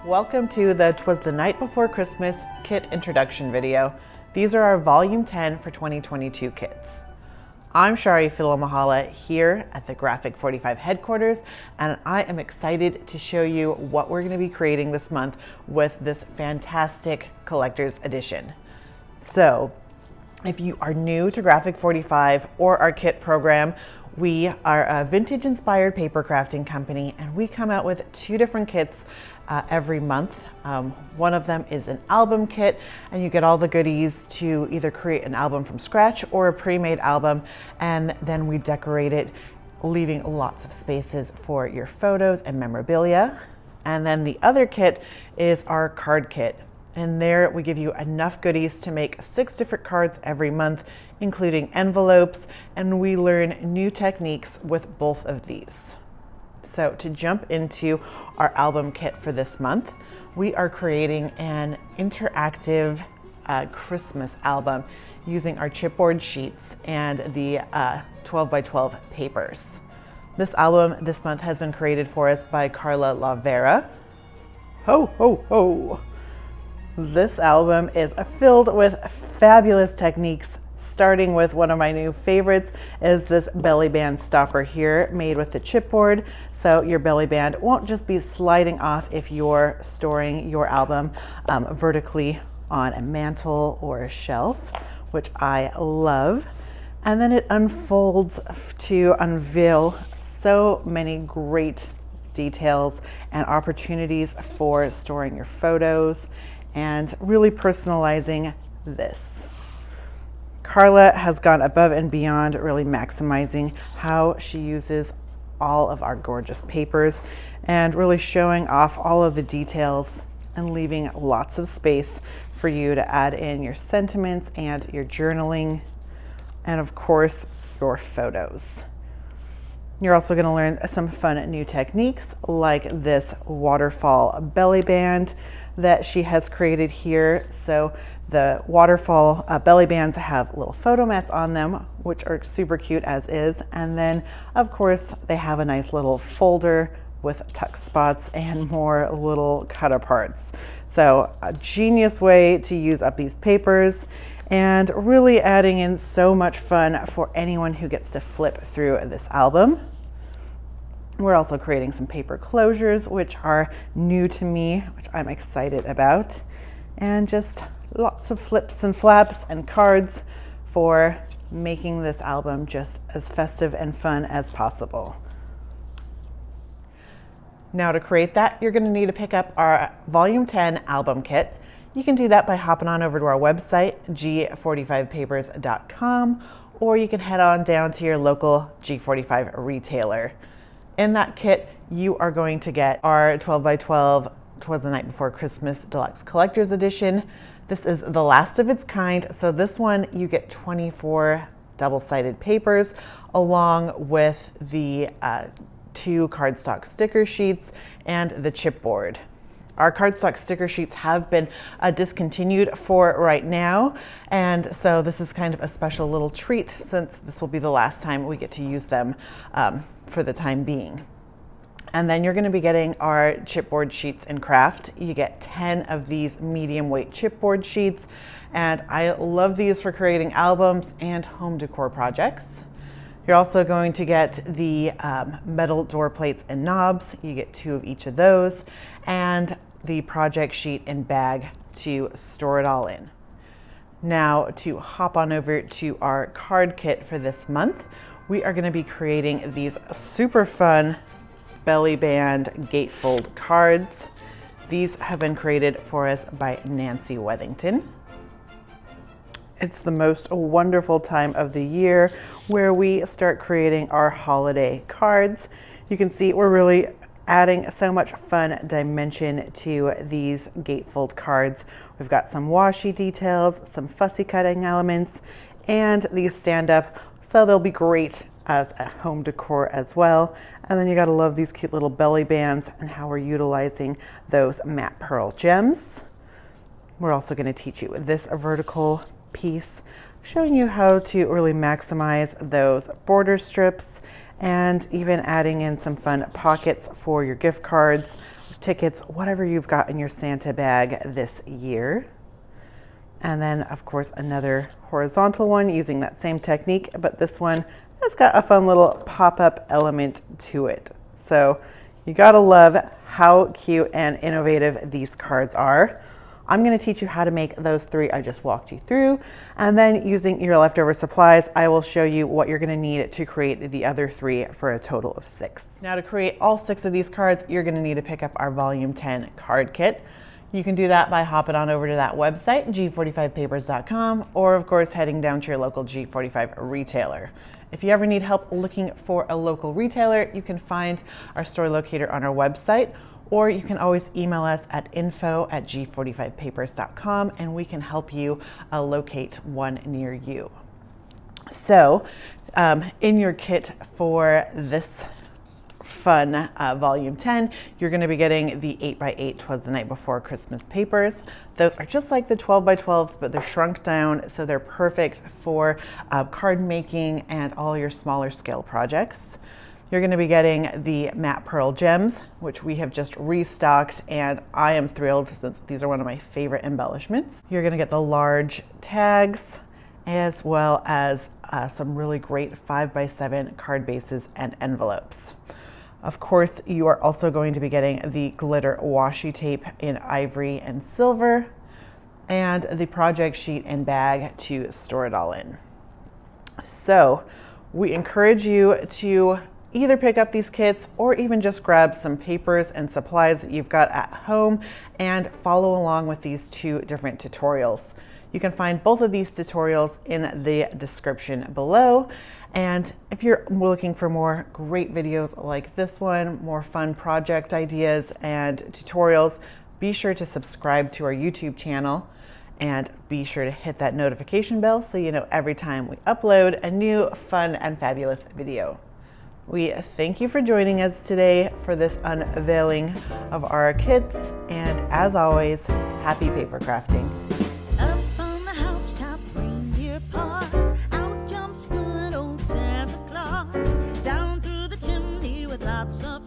Welcome to the Twas the Night Before Christmas kit introduction video. These are our volume 10 for 2022 kits. I'm Charee Filimoehala here at the Graphic 45 headquarters, and I am excited to show you what we're going to be creating this month with this fantastic collector's edition. So, if you are new to Graphic 45 or our kit program, we are a vintage inspired paper crafting company, and we come out with two different kits every month. One of them is an album kit, and you get all the goodies to either create an album from scratch or a pre-made album, and then we decorate it, leaving lots of spaces for your photos and memorabilia. And then the other kit is our card kit. And there we give you enough goodies to make 6 different cards every month, including envelopes, and we learn new techniques with both of these. So to jump into our album kit for this month, we are creating an interactive Christmas album using our chipboard sheets and the 12 by 12 papers. This album this month has been created for us by Carla Vera. Ho, ho, ho! This album is filled with fabulous techniques, starting with one of my new favorites is this belly band stopper here made with the chipboard. So your belly band won't just be sliding off if you're storing your album vertically on a mantle or a shelf, which I love. And then it unfolds to unveil so many great details and opportunities for storing your photos and really personalizing this. Carla has gone above and beyond, really maximizing how she uses all of our gorgeous papers and really showing off all of the details and leaving lots of space for you to add in your sentiments and your journaling and of course your photos. You're also going to learn some fun new techniques like this waterfall belly band that she has created here. So the waterfall belly bands have little photo mats on them, which are super cute as is. And then of course they have a nice little folder with tuck spots and more little cut aparts. So a genius way to use up these papers and really adding in so much fun for anyone who gets to flip through this album. We're also creating some paper closures, which are new to me, which I'm excited about. And just lots of flips and flaps and cards for making this album just as festive and fun as possible. Now to create that, you're going to need to pick up our Volume 10 album kit. You can do that by hopping on over to our website, g45papers.com, or you can head on down to your local G45 retailer. In that kit, you are going to get our 12 by 12 Twas the Night Before Christmas Deluxe Collector's Edition. This is the last of its kind, so this one you get 24 double-sided papers along with the 2 cardstock sticker sheets and the chipboard. Our cardstock sticker sheets have been discontinued for right now, and so this is kind of a special little treat since this will be the last time we get to use them for the time being. And then you're going to be getting our chipboard sheets in craft. You get 10 of these medium weight chipboard sheets, and I love these for creating albums and home decor projects. You're also going to get the metal door plates and knobs. You get 2 of each of those, and the project sheet and bag to store it all in. Now to hop on over to our card kit for this month, we are going to be creating these super fun belly band gatefold cards. These have been created for us by Nancy Wethington. It's the most wonderful time of the year where we start creating our holiday cards. You can see we're really adding so much fun dimension to these gatefold cards. We've got some washi details, some fussy cutting elements, and these stand up, so they'll be great as a home decor as well. And then you gotta love these cute little belly bands and how we're utilizing those matte pearl gems. We're also gonna teach you this vertical piece, showing you how to really maximize those border strips and even adding in some fun pockets for your gift cards tickets, whatever you've got in your Santa bag this year. And then of course another horizontal one using that same technique, but this one has got a fun little pop-up element to it. So you gotta love how cute and innovative these cards are. I'm going to teach you how to make those 3 I just walked you through, and then using your leftover supplies, I will show you what you're going to need to create the other 3 for a total of 6. Now to create all 6 of these cards, you're going to need to pick up our volume 10 card kit. You can do that by hopping on over to that website, g45papers.com, or of course heading down to your local G45 retailer. If you ever need help looking for a local retailer, you can find our store locator on our website, or you can always email us at info@g45papers.com and we can help you locate one near you. So in your kit for this fun volume 10, you're going to be getting the 8x8 Twas the Night Before Christmas papers. Those are just like the 12x12s, but they're shrunk down, so they're perfect for card making and all your smaller scale projects. You're going to be getting the matte pearl gems, which we have just restocked, and I am thrilled since these are one of my favorite embellishments. You're going to get the large tags, as well as some really great 5x7 card bases and envelopes. Of course, you are also going to be getting the glitter washi tape in ivory and silver, and the project sheet and bag to store it all in. So we encourage you to either pick up these kits or even just grab some papers and supplies that you've got at home and follow along with these 2 different tutorials. You can find both of these tutorials in the description below. And if you're looking for more great videos like this one, more fun project ideas and tutorials, be sure to subscribe to our YouTube channel and be sure to hit that notification bell so you know every time we upload a new fun and fabulous video. We thank you for joining us today for this unveiling of our kits, and as always, happy paper crafting. Up on the housetop, reindeer paws, out jumps good old Santa Claus, down through the chimney with lots of